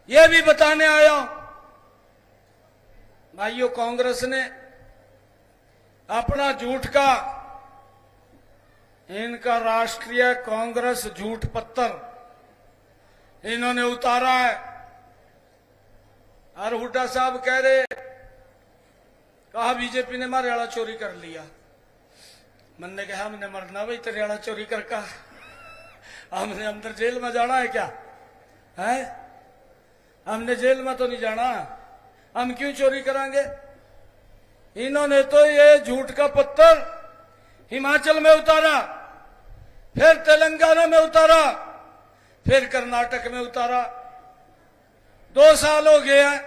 ये भी बताने आया हूं भाइयों, कांग्रेस ने अपना झूठ का, इनका राष्ट्रीय कांग्रेस झूठ पत्र इन्होंने उतारा है। और हुड्डा साहब कह रहे, कहा बीजेपी ने हरियाणा चोरी कर लिया। मैंने कहा हमने मरना भाई हरियाणा चोरी कर का, हमने अंदर जेल में जाना है क्या? है हमने जेल में तो नहीं जाना, हम क्यों चोरी करांगे? इन्होंने तो ये झूठ का पत्थर हिमाचल में उतारा, फिर तेलंगाना में उतारा, फिर कर्नाटक में उतारा। 2 साल हो गए हैं,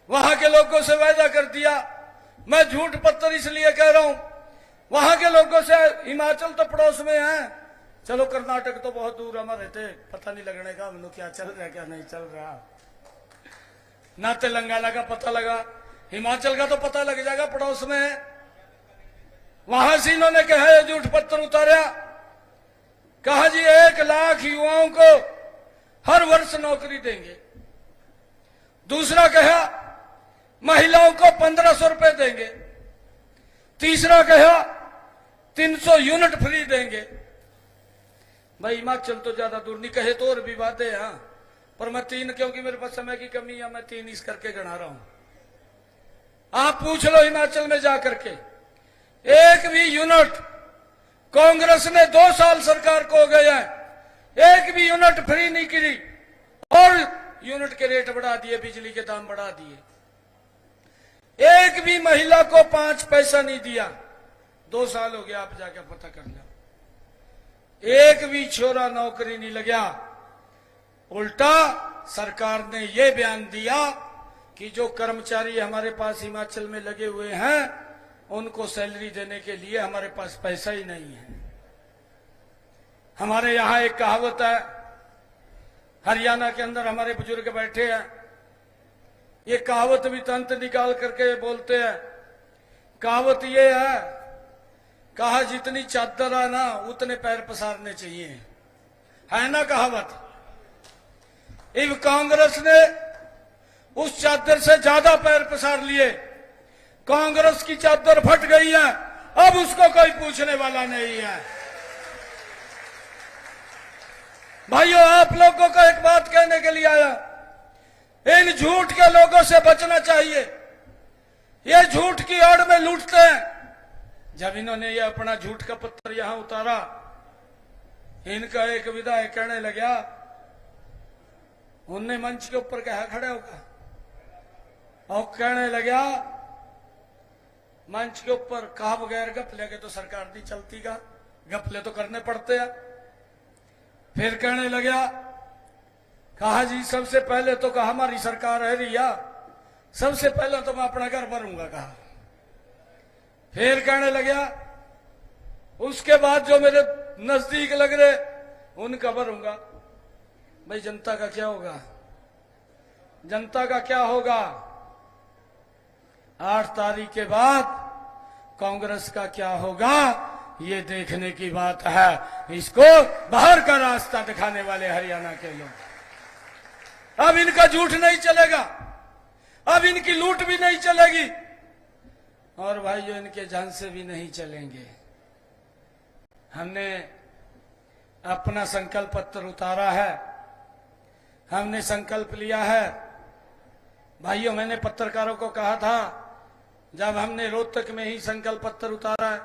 वहां के लोगों से वायदा कर दिया। मैं झूठ पत्थर इसलिए कह रहा हूं, वहां के लोगों से, हिमाचल तो पड़ोस में है, चलो कर्नाटक तो बहुत दूर हमारे थे, पता नहीं लगने का हम लोग क्या चल रहा है क्या नहीं चल रहा। ना तेलंगाना का पता लगा, हिमाचल का तो पता लग जाएगा, पड़ोस में है। वहां से इन्होंने कहा है झूठ पत्थर उतारा, कहा जी 1 लाख युवाओं को हर वर्ष नौकरी देंगे। दूसरा कहा महिलाओं को 1500 रुपए देंगे। तीसरा कहा 300 यूनिट फ्री देंगे। भाई हिमाचल तो ज्यादा दूर नहीं, कहे तो और भी बातें हैं, पर मैं 3, क्योंकि मेरे पास समय की कमी है, मैं 3 इस करके गणा रहा हूं। आप पूछ लो हिमाचल में जाकर के, एक भी यूनिट कांग्रेस ने 2 साल सरकार को हो गया है, एक भी यूनिट फ्री नहीं की, और यूनिट के रेट बढ़ा दिए, बिजली के दाम बढ़ा दिए। एक भी महिला को 5 पैसा नहीं दिया। 2 साल हो गया, आप जाके पता कर लो। एक भी छोरा नौकरी नहीं लगा। उल्टा सरकार ने यह बयान दिया कि जो कर्मचारी हमारे पास हिमाचल में लगे हुए हैं उनको सैलरी देने के लिए हमारे पास पैसा ही नहीं है। हमारे यहां एक कहावत है, हरियाणा के अंदर हमारे बुजुर्ग बैठे हैं, ये कहावत भी तंत निकाल करके बोलते हैं। कहावत ये है, कहा जितनी चादर है ना उतने पैर पसारने चाहिए, है ना कहावत। इब कांग्रेस ने उस चादर से ज्यादा पैर पसार लिए, कांग्रेस की चादर फट गई है, अब उसको कोई पूछने वाला नहीं है। भाइयों, आप लोगों को एक बात कहने के लिए आया, इन झूठ के लोगों से बचना चाहिए। ये झूठ की आड़ में लूटते हैं। जब इन्होंने ये अपना झूठ का पत्थर यहां उतारा, इनका एक विधायक कहने लगा, उनने मंच के ऊपर कहा खड़े होगा, और कहने लगा मंच के ऊपर, कहा बगैर गपले के तो सरकार नहीं चलती का, गपले तो करने पड़ते हैं। फिर कहने लगा, कहा जी सबसे पहले तो कहा हमारी सरकार है रिया, सबसे पहले तो मैं अपना घर भरूंगा कहा। फिर कहने लगा उसके बाद जो मेरे नजदीक लग रहे उनका भरूंगा। भाई जनता का क्या होगा? जनता का क्या होगा? 8 तारीख के बाद कांग्रेस का क्या होगा ये देखने की बात है। इसको बाहर का रास्ता दिखाने वाले हरियाणा के लोग। अब इनका झूठ नहीं चलेगा, अब इनकी लूट भी नहीं चलेगी, और भाइयों इनके झांसे भी नहीं चलेंगे। हमने अपना संकल्प पत्र उतारा है, हमने संकल्प लिया है। भाइयों, मैंने पत्रकारों को कहा था जब हमने रोहतक में ही संकल्प पत्र उतारा है,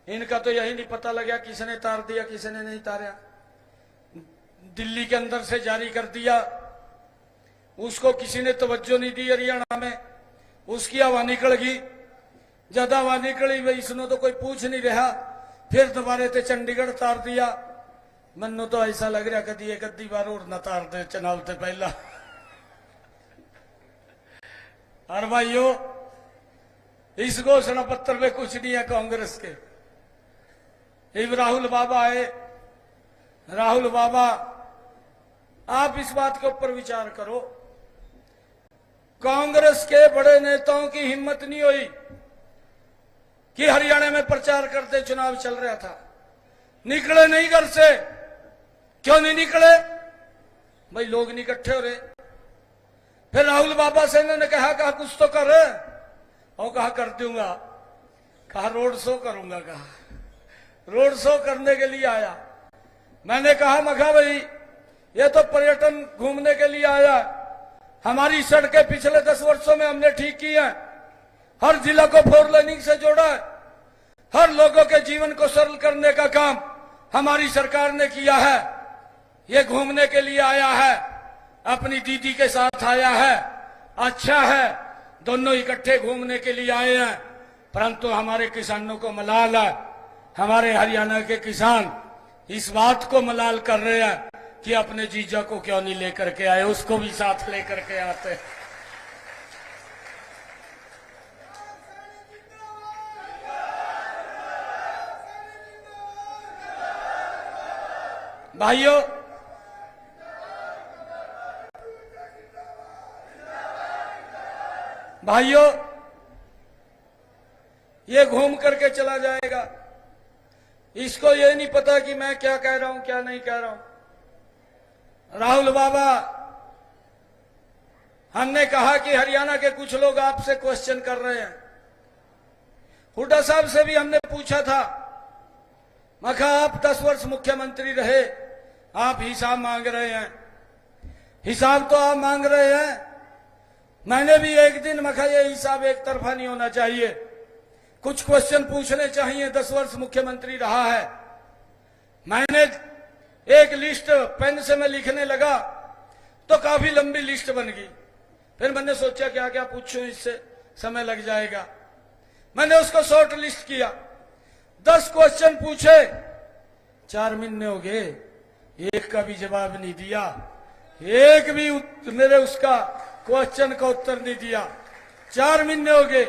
इनका तो यही नहीं पता लगा किसने तार दिया किसने नहीं तारा। दिल्ली के अंदर से जारी कर दिया, उसको किसी ने तवज्जो नहीं दी हरियाणा में, उसकी हवा निकल गई। जब हवा निकली भाई इसने तो कोई पूछ नहीं रहा, फिर दोबारा से चंडीगढ़ तार दिया। मनु तो ऐसा लग रहा कभी एक अद्धी बार और न तार दे चुनाव से पहला। और भाइयों, इस घोषणा पत्र में कुछ नहीं है कांग्रेस के। इब राहुल बाबा आए, राहुल बाबा आप इस बात के ऊपर विचार करो, कांग्रेस के बड़े नेताओं की हिम्मत नहीं हुई कि हरियाणा में प्रचार करते, चुनाव चल रहा था, निकले नहीं घर से। क्यों नहीं निकले? भाई भाई लोग नहीं इकट्ठे हो रहे। फिर राहुल बाबा से इन्होंने कहा कुछ तो कर, और कहा कर दूंगा, कहा रोड शो करूंगा, कहा रोड शो करने के लिए आया। मैंने कहा मखा भाई ये तो पर्यटन घूमने के लिए आया, हमारी सड़कें पिछले 10 वर्षों में हमने ठीक की है, हर जिला को 4 लेनिंग से जोड़ा है, हर लोगों के जीवन को सरल करने का काम हमारी सरकार ने किया है। ये घूमने के लिए आया है, अपनी दीदी के साथ आया है, अच्छा है, दोनों इकट्ठे घूमने के लिए आए हैं। परंतु हमारे किसानों को मलाल है, हमारे हरियाणा के किसान इस बात को मलाल कर रहे हैं कि अपने जीजा को क्यों नहीं लेकर के आए, उसको भी साथ लेकर के आते। भाइयों, भाइयों, ये घूम करके चला जाएगा, इसको ये नहीं पता कि मैं क्या कह रहा हूं क्या नहीं कह रहा हूं। राहुल बाबा, हमने कहा कि हरियाणा के कुछ लोग आपसे क्वेश्चन कर रहे हैं। हुड्डा साहब से भी हमने पूछा था, मखा आप 10 वर्ष मुख्यमंत्री रहे, आप हिसाब मांग रहे हैं, हिसाब तो आप मांग रहे हैं, मैंने भी एक दिन मखा ये हिसाब एक तरफा नहीं होना चाहिए, कुछ क्वेश्चन पूछने चाहिए। 10 वर्ष मुख्यमंत्री रहा है, मैंने एक लिस्ट पेन से मैं लिखने लगा तो काफी लंबी लिस्ट बन गई। फिर मैंने सोचा क्या क्या पूछूं, इससे समय लग जाएगा। मैंने उसको शॉर्ट लिस्ट किया, 10 क्वेश्चन पूछे, 4 महीने हो गए, एक का भी जवाब नहीं दिया, एक भी मेरे उसका क्वेश्चन का उत्तर नहीं दिया। 4 महीने हो गए।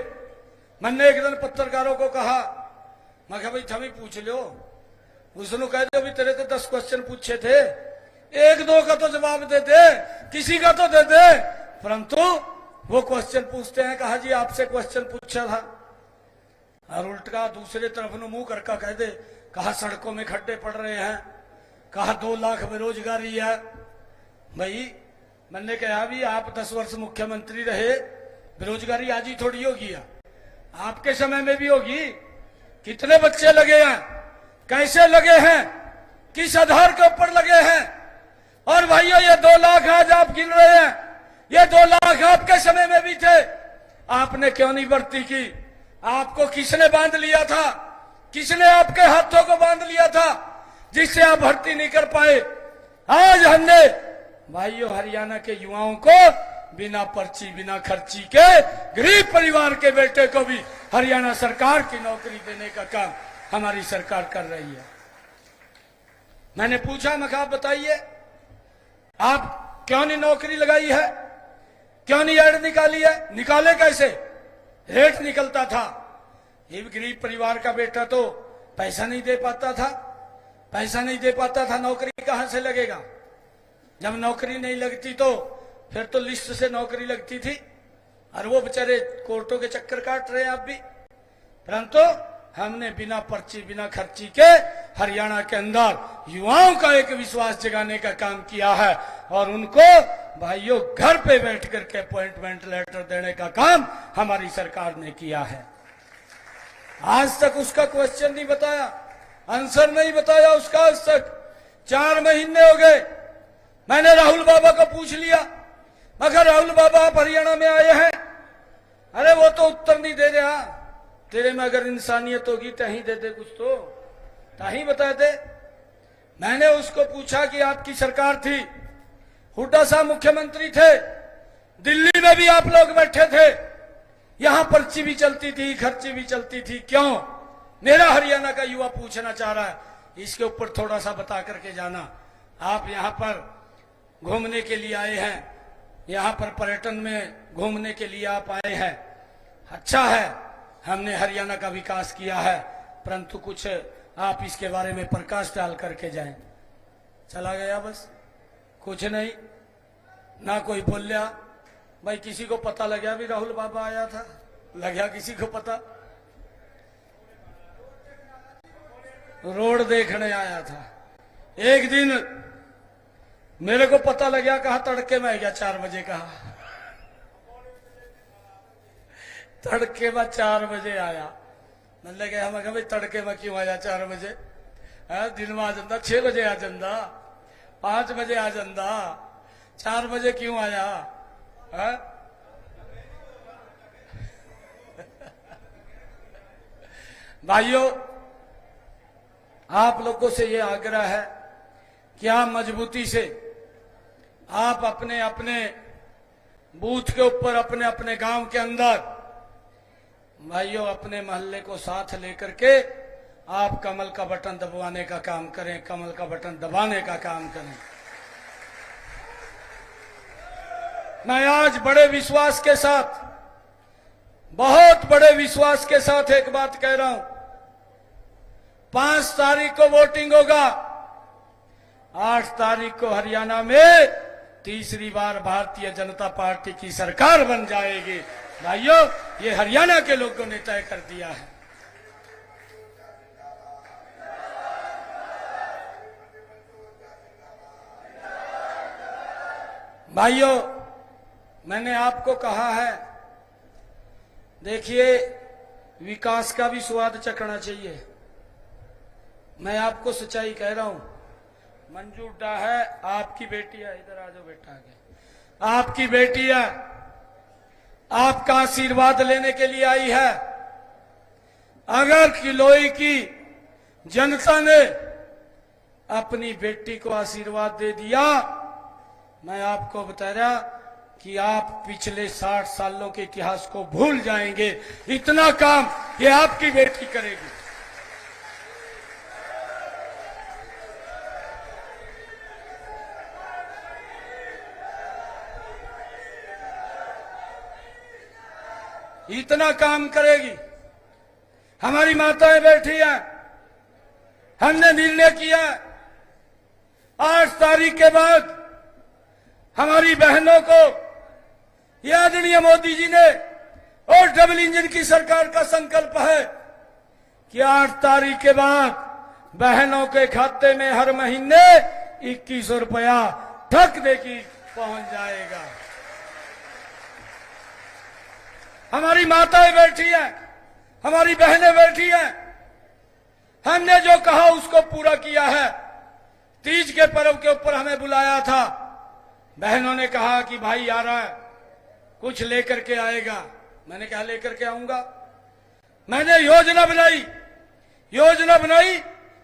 मैंने एक दिन पत्रकारों को कहा, मैं कहा भाई थमी पूछ लो, उसने कह दो भी तेरे तो 10 क्वेश्चन पूछे थे, 1-2 का तो जवाब दे दे, किसी का तो दे दे। परंतु वो क्वेश्चन पूछते हैं, कहा जी आपसे क्वेश्चन पूछा था, और उल्टा दूसरे तरफ न मुंह करके कह दे, कहा सड़कों में खड्डे पड़ रहे हैं, कहा 2 लाख बेरोजगारी है। भाई मैंने कहा भी आप 10 वर्ष मुख्यमंत्री रहे, बेरोजगारी आज ही थोड़ी होगी, आपके समय में भी होगी। कितने बच्चे लगे हैं, कैसे लगे हैं, किस आधार के ऊपर लगे हैं। और भाइयों ये 2 लाख आज आप गिन रहे हैं, ये 2 लाख आपके समय में भी थे, आपने क्यों नहीं भर्ती की? आपको किसने बांध लिया था, किसने आपके हाथों को बांध लिया था जिससे आप भर्ती नहीं कर पाए? आज हमने भाइयों हरियाणा के युवाओं को बिना पर्ची बिना खर्ची के गरीब परिवार के बेटे को भी हरियाणा सरकार की नौकरी देने का काम हमारी सरकार कर रही है। मैंने पूछा, मैं कहा बताइए आप क्यों नहीं नौकरी लगाई है, क्यों नहीं ऐड निकाली है? निकाले कैसे? रेट निकलता था। ये भी गरीब परिवार का बेटा तो पैसा नहीं दे पाता था, पैसा नहीं दे पाता था, नौकरी कहां से लगेगा? जब नौकरी नहीं लगती तो फिर तो लिस्ट से नौकरी लगती थी, और वो बेचारे कोर्टों के चक्कर काट रहे हैं आप भी। परंतु हमने बिना पर्ची बिना खर्ची के हरियाणा के अंदर युवाओं का एक विश्वास जगाने का काम किया है, और उनको भाइयों घर पे बैठ करके अपॉइंटमेंट लेटर देने का काम हमारी सरकार ने किया है। आज तक उसका क्वेश्चन नहीं बताया, आंसर नहीं बताया उसका आज तक। 4 महीने हो गए। मैंने राहुल बाबा को पूछ लिया, मगर राहुल बाबा आप हरियाणा में आए हैं, अरे वो तो उत्तर नहीं दे रहा। तेरे में अगर इंसानियत होगी तही दे दे, कुछ तो ताही बता दे। मैंने उसको पूछा कि आपकी सरकार थी, हुड्डा साहब मुख्यमंत्री थे, दिल्ली में भी आप लोग बैठे थे, यहां पर्ची भी चलती थी, खर्ची भी चलती थी, क्यों? मेरा हरियाणा का युवा पूछना चाह रहा है, इसके ऊपर थोड़ा सा बता करके जाना। आप यहां पर घूमने के लिए आए हैं, यहां पर पर्यटन में घूमने के लिए आप आए हैं, अच्छा है, हमने हरियाणा का विकास किया है, परंतु कुछ आप इसके बारे में प्रकाश डाल करके जाएं। चला गया बस, कुछ नहीं, ना कोई बोलिया। भाई किसी को पता लग गया भी राहुल बाबा आया था? लग गया किसी को पता? रोड देखने आया था। एक दिन मेरे को पता लग गया, कहा तड़के में आ गया 4 बजे, कहा तड़के में 4 बजे आया। मैंने कहा मैं भाई तड़के में क्यों आया 4 बजे? दिन में आ जाता, 6 बजे आ जाता, 5 बजे आ जाता, 4 बजे क्यों आया? भाइयों, आप लोगों से ये आग्रह है कि आप मजबूती से आप अपने अपने बूथ के ऊपर, अपने अपने गांव के अंदर, भाइयों अपने मोहल्ले को साथ लेकर के आप कमल का बटन दबाने का काम करें, कमल का बटन दबाने का काम करें। मैं आज बड़े विश्वास के साथ, बहुत बड़े विश्वास के साथ एक बात कह रहा हूं, 5 तारीख को वोटिंग होगा, 8 तारीख को हरियाणा में तीसरी बार भारतीय जनता पार्टी की सरकार बन जाएगी। भाइयों, ये हरियाणा के लोगों ने तय कर दिया है। भाइयों, मैंने आपको कहा है, देखिए विकास का भी स्वाद चखना चाहिए। मैं आपको सच्चाई कह रहा हूं, मंजू डा है आपकी बेटी है, इधर आ जाओ बेटा आगे, आपकी बेटी है, आपका आशीर्वाद लेने के लिए आई है। अगर किलोई की जनता ने अपनी बेटी को आशीर्वाद दे दिया, मैं आपको बता रहा कि आप पिछले 60 सालों के इतिहास को भूल जाएंगे। इतना काम ये आपकी बेटी करेगी। इतना काम करेगी। हमारी माताएं बैठी हैं, हमने निर्णय किया 8 तारीख के बाद हमारी बहनों को, यह आदरणीय मोदी जी ने और डबल इंजन की सरकार का संकल्प है कि 8 तारीख के बाद बहनों के खाते में हर महीने 2100 रुपया ठक दे की पहुंच जाएगा। हमारी माताएं बैठी हैं, हमारी बहनें बैठी हैं, हमने जो कहा उसको पूरा किया है। तीज के पर्व के ऊपर हमें बुलाया था, बहनों ने कहा कि भाई आ रहा है, कुछ लेकर के आएगा। मैंने कहा लेकर के आऊंगा। मैंने योजना बनाई,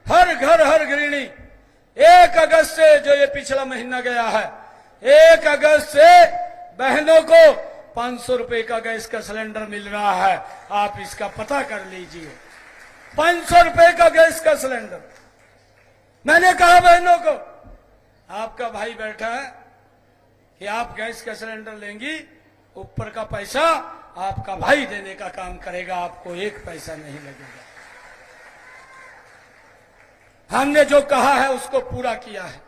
हर घर हर गृहिणी 1 अगस्त से, जो ये पिछला महीना गया है, 1 अगस्त से बहनों को 500 रुपए का गैस का सिलेंडर मिल रहा है। आप इसका पता कर लीजिए, 500 रुपए का गैस का सिलेंडर। मैंने कहा बहनों को, आपका भाई बैठा है कि आप गैस का सिलेंडर लेंगी, ऊपर का पैसा आपका भाई देने का काम करेगा, आपको 1 पैसा नहीं लगेगा। हमने जो कहा है उसको पूरा किया है।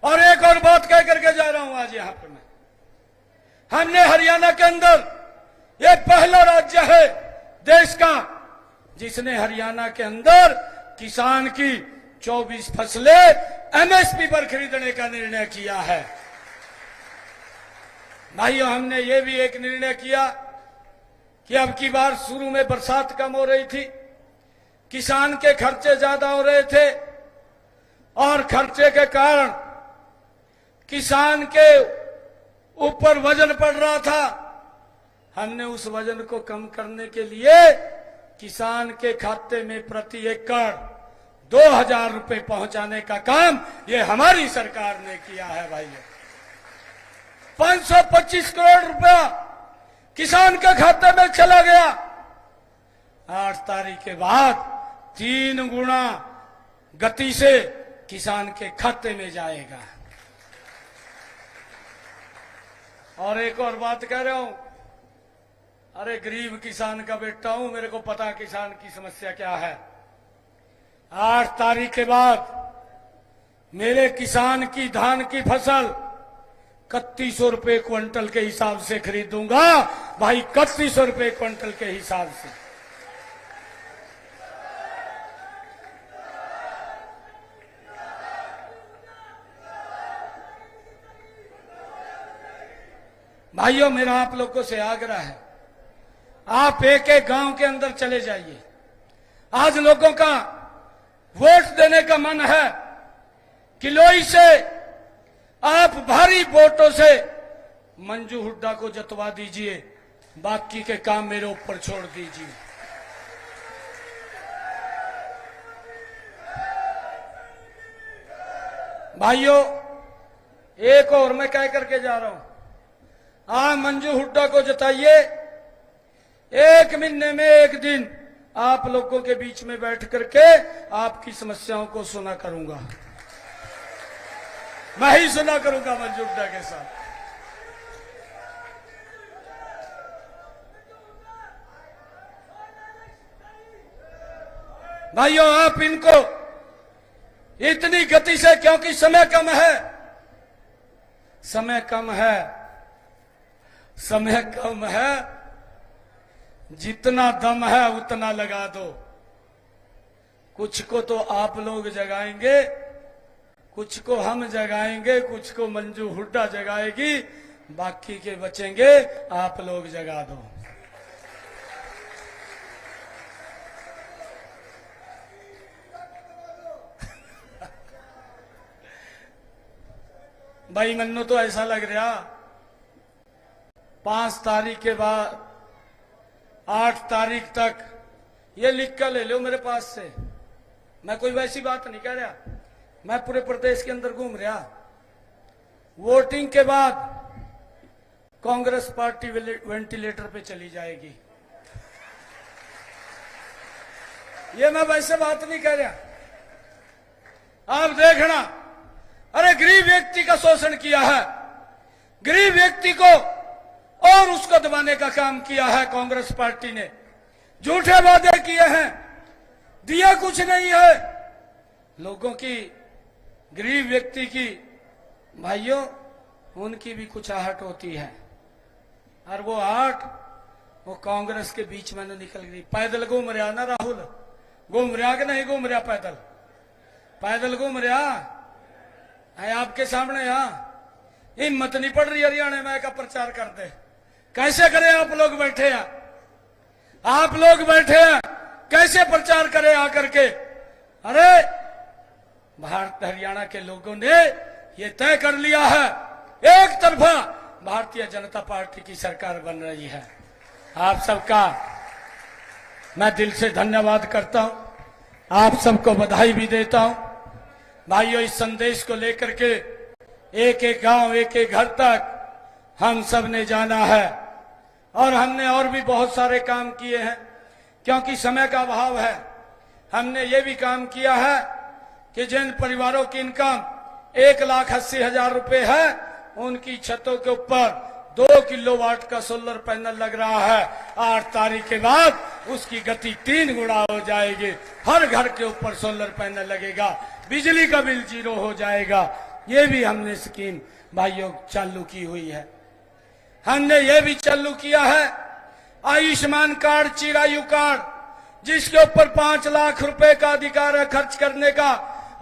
और एक और बात कह करके जा रहा हूं आज यहां पर मैं, हमने हरियाणा के अंदर, ये पहला राज्य है देश का जिसने हरियाणा के अंदर किसान की 24 फसलें एमएसपी पर खरीदने का निर्णय किया है। भाइयों, हमने ये भी एक निर्णय किया कि अब की बार शुरू में बरसात कम हो रही थी, किसान के खर्चे ज्यादा हो रहे थे, और खर्चे के कारण किसान के ऊपर वजन पड़ रहा था। हमने उस वजन को कम करने के लिए किसान के खाते में प्रति एकड़ 2000 रुपए पहुंचाने का काम ये हमारी सरकार ने किया है। भाइयों, 525 करोड़ रुपया किसान के खाते में चला गया। 8 तारीख के बाद 3 गुना गति से किसान के खाते में जाएगा। और एक और बात कह रहा हूं, अरे गरीब किसान का बेटा हूं, मेरे को पता किसान की समस्या क्या है। 8 तारीख के बाद मेरे किसान की धान की फसल 3100 रुपए क्विंटल के हिसाब से खरीदूंगा। भाई, 3100 रुपए क्विंटल के हिसाब से। भाइयों, मेरा आप लोगों से आग्रह है, आप एक एक गांव के अंदर चले जाइए। आज लोगों का वोट देने का मन है। किलोई से आप भारी वोटों से मंजू हुड्डा को जतवा दीजिए, बाकी के काम मेरे ऊपर छोड़ दीजिए। भाइयों, एक और मैं कह करके जा रहा हूं, आप मंजू हुड्डा को जताइए। एक महीने में एक दिन आप लोगों के बीच में बैठ करके आपकी समस्याओं को सुना करूंगा, मैं ही सुना करूंगा मंजू हुड्डा के साथ। भाइयों, आप इनको इतनी गति से, क्योंकि समय कम है, समय कम है, समय कम है, जितना दम है उतना लगा दो। कुछ को तो आप लोग जगाएंगे, कुछ को हम जगाएंगे, कुछ को मंजू हुड्डा जगाएगी, बाकी के बचेंगे आप लोग जगा दो। भाई, मन्नो तो ऐसा लग रहा 5 तारीख के बाद 8 तारीख तक ये लिख कर ले लो मेरे पास से। मैं कोई वैसी बात नहीं कह रहा, मैं पूरे प्रदेश के अंदर घूम रहा। वोटिंग के बाद कांग्रेस पार्टी वेंटिलेटर पे चली जाएगी। ये मैं वैसे बात नहीं कह रहा, आप देखना। अरे, गरीब व्यक्ति का शोषण किया है, गरीब व्यक्ति को और उसको दबाने का काम किया है कांग्रेस पार्टी ने। झूठे वादे किए हैं, दिया कुछ नहीं है लोगों की, गरीब व्यक्ति की। भाइयों, उनकी भी कुछ आहट होती है, और वो आहट वो कांग्रेस के बीच में निकल गई। पैदल घूम रहा ना राहुल, घूम रहा कि नहीं घूम रहा? पैदल पैदल घूम रहा है आपके सामने। यहां हिम्मत नहीं पड़ रही हरियाणा में का प्रचार करते। कैसे करें? आप लोग बैठे हैं, आप लोग बैठे हैं, कैसे प्रचार करें आकर के? अरे, भारत हरियाणा के लोगों ने ये तय कर लिया है, एक तरफा भारतीय जनता पार्टी की सरकार बन रही है। आप सबका मैं दिल से धन्यवाद करता हूं, आप सबको बधाई भी देता हूं। भाइयों, इस संदेश को लेकर के एक एक गांव, एक एक घर तक हम सब ने जाना है, और हमने और भी बहुत सारे काम किए हैं, क्योंकि समय का अभाव है। हमने ये भी काम किया है कि जिन परिवारों की इनकम 1,80,000 रुपए है, उनकी छतों के ऊपर 2 किलोवाट का सोलर पैनल लग रहा है। 8 तारीख के बाद उसकी गति 3 गुना हो जाएगी। हर घर के ऊपर सोलर पैनल लगेगा, बिजली का बिल 0 हो जाएगा। ये भी हमने स्कीम भाइयों चालू की हुई है। हमने ये भी चालू किया है आयुष्मान कार्ड, चिरायु कार्ड, जिसके ऊपर 5 लाख रुपए का अधिकार है खर्च करने का।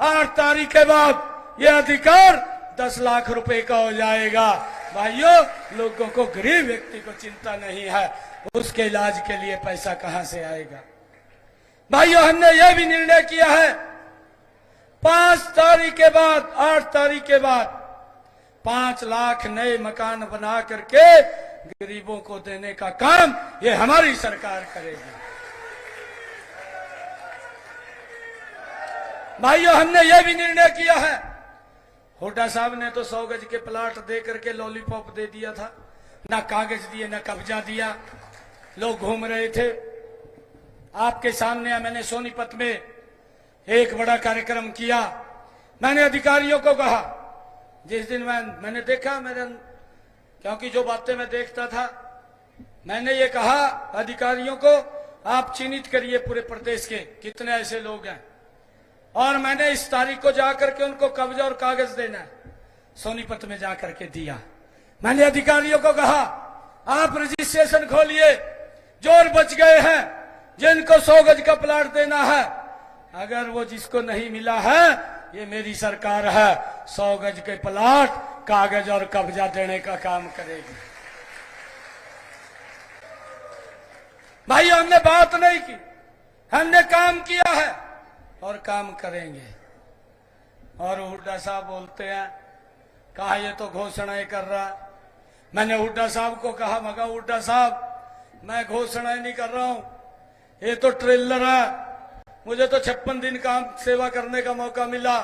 8 तारीख के बाद ये अधिकार 10 लाख रुपए का हो जाएगा। भाइयों, लोगों को, गरीब व्यक्ति को चिंता नहीं है उसके इलाज के लिए पैसा कहां से आएगा। भाइयों, हमने यह भी निर्णय किया है 5 तारीख के बाद, 8 तारीख के बाद 5 लाख नए मकान बना करके गरीबों को देने का काम ये हमारी सरकार करेगी। भाइयों, हमने यह भी निर्णय किया है, हुड्डा साहब ने तो 100 गज के प्लाट दे करके लॉलीपॉप दे दिया था, ना कागज दिए ना कब्जा दिया, लोग घूम रहे थे। आपके सामने मैंने सोनीपत में एक बड़ा कार्यक्रम किया। मैंने अधिकारियों को कहा, जिस दिन मैंने देखा, क्योंकि जो बातें मैं देखता था, मैंने ये कहा अधिकारियों को, आप चिन्हित करिए पूरे प्रदेश के कितने ऐसे लोग हैं, और मैंने इस तारीख को जाकर के उनको कब्जा और कागज देना है। सोनीपत में जाकर के दिया। मैंने अधिकारियों को कहा, आप रजिस्ट्रेशन खोलिए, जो बच गए हैं, जिनको 100 गज का प्लाट देना है, अगर वो जिसको नहीं मिला है, ये मेरी सरकार है, 100 गज के प्लाट कागज और कब्जा देने का काम करेगी। भाई हमने बात नहीं की, हमने काम किया है और काम करेंगे। और हुड्डा साहब बोलते हैं, कहा ये तो घोषणाएं कर रहा। मैंने हुड्डा साहब को कहा, मगा हुड्डा साहब मैं घोषणाएं नहीं कर रहा हूं, ये तो ट्रेलर है। मुझे तो 56 दिन काम सेवा करने का मौका मिला,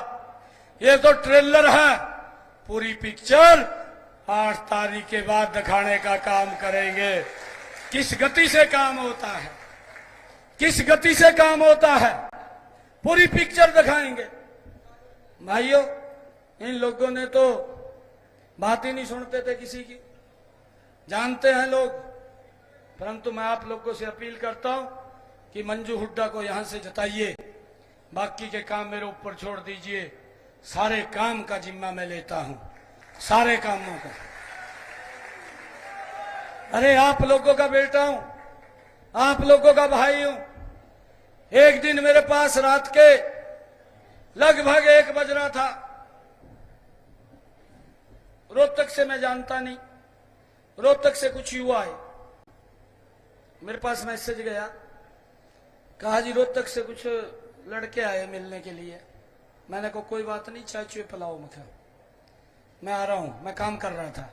ये तो ट्रेलर है। पूरी पिक्चर 8 तारीख के बाद दिखाने का काम करेंगे। किस गति से काम होता है, किस गति से काम होता है, पूरी पिक्चर दिखाएंगे। भाइयों, इन लोगों ने तो बात ही नहीं सुनते थे किसी की, जानते हैं लोग। परंतु मैं आप लोगों से अपील करता हूं कि मंजू हुड्डा को यहां से जताइए, बाकी के काम मेरे ऊपर छोड़ दीजिए। सारे काम का जिम्मा मैं लेता हूं, सारे कामों का। अरे आप लोगों का बेटा हूं, आप लोगों का भाई हूं। एक दिन मेरे पास रात के लगभग 1 बज रहा था। रोहतक से मैं जानता नहीं, रोहतक से कुछ युवा है, मेरे पास मैसेज गया, कहा जी रोहतक से कुछ लड़के आए मिलने के लिए। मैंने कहा कोई बात नहीं, चाय चुए पिलाओ मुझे, मैं आ रहा हूं। मैं काम कर रहा था।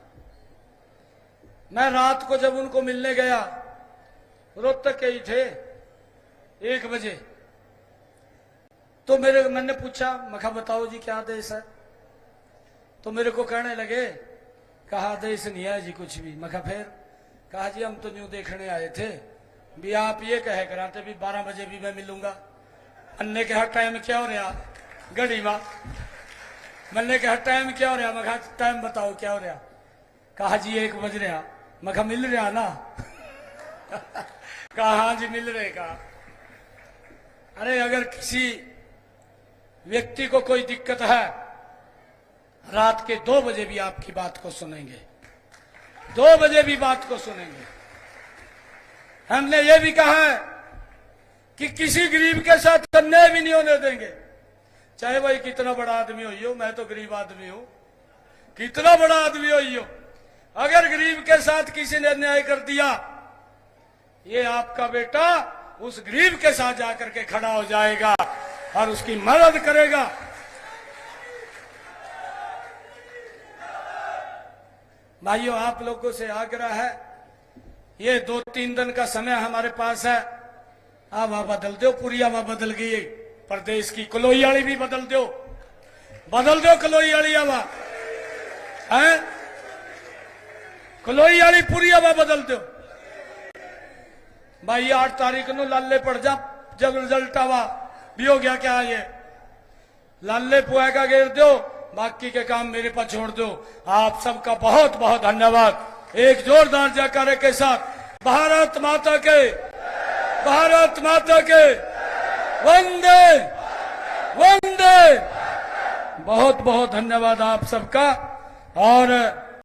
मैं रात को जब उनको मिलने गया, रोहतक के ही थे, 1 बजे, तो मैंने पूछा, मखा बताओ जी क्या आदेश है। तो मेरे को कहने लगे, कहा आदेश नहीं है जी कुछ भी। मखा फिर? कहा जी हम तो न्यू देखने आए थे भी, आप ये कहे कराते भी 12 बजे भी मैं मिलूंगा। अन्ने के हर टाइम क्या हो रहा घड़ी मां, मैंने कहा टाइम क्या हो रहा। मखा टाइम बताओ क्या हो रहा। कहा जी 1 बज रहा। मखा मिल रहा ना कहा हाँ जी मिल रहे। कहा अरे अगर किसी व्यक्ति को कोई दिक्कत है, रात के 2 बजे भी आपकी बात को सुनेंगे, 2 बजे भी बात को सुनेंगे। हमने ये भी कहा है कि किसी गरीब के साथ अन्याय भी नहीं होने देंगे, चाहे भाई कितना बड़ा आदमी हो। मैं तो गरीब आदमी हूं, कितना बड़ा आदमी हो, अगर गरीब के साथ किसी ने अन्याय कर दिया, ये आपका बेटा उस गरीब के साथ जाकर के खड़ा हो जाएगा और उसकी मदद करेगा। भाइयों, आप लोगों से आग्रह है, ये 2-3 दिन का समय हमारे पास है। हवा बदल दो, पूरी हवा बदल गई, प्रदेश की कलोई वाली भी बदल दो कलोई वाली हवा है, कलोई वाली पूरी हवा बदल दो। भाई 8 तारीख को लाले पड़ जा, जब रिजल्ट आवा भी हो गया क्या, ये लाले पुआ का घेर दो, बाकी के काम मेरे पास छोड़ दो। आप सबका बहुत बहुत धन्यवाद। एक जोरदार जयकारे के साथ भारत माता के, भारत माता के, वंदे वंदे। बहुत बहुत धन्यवाद आप सबका। और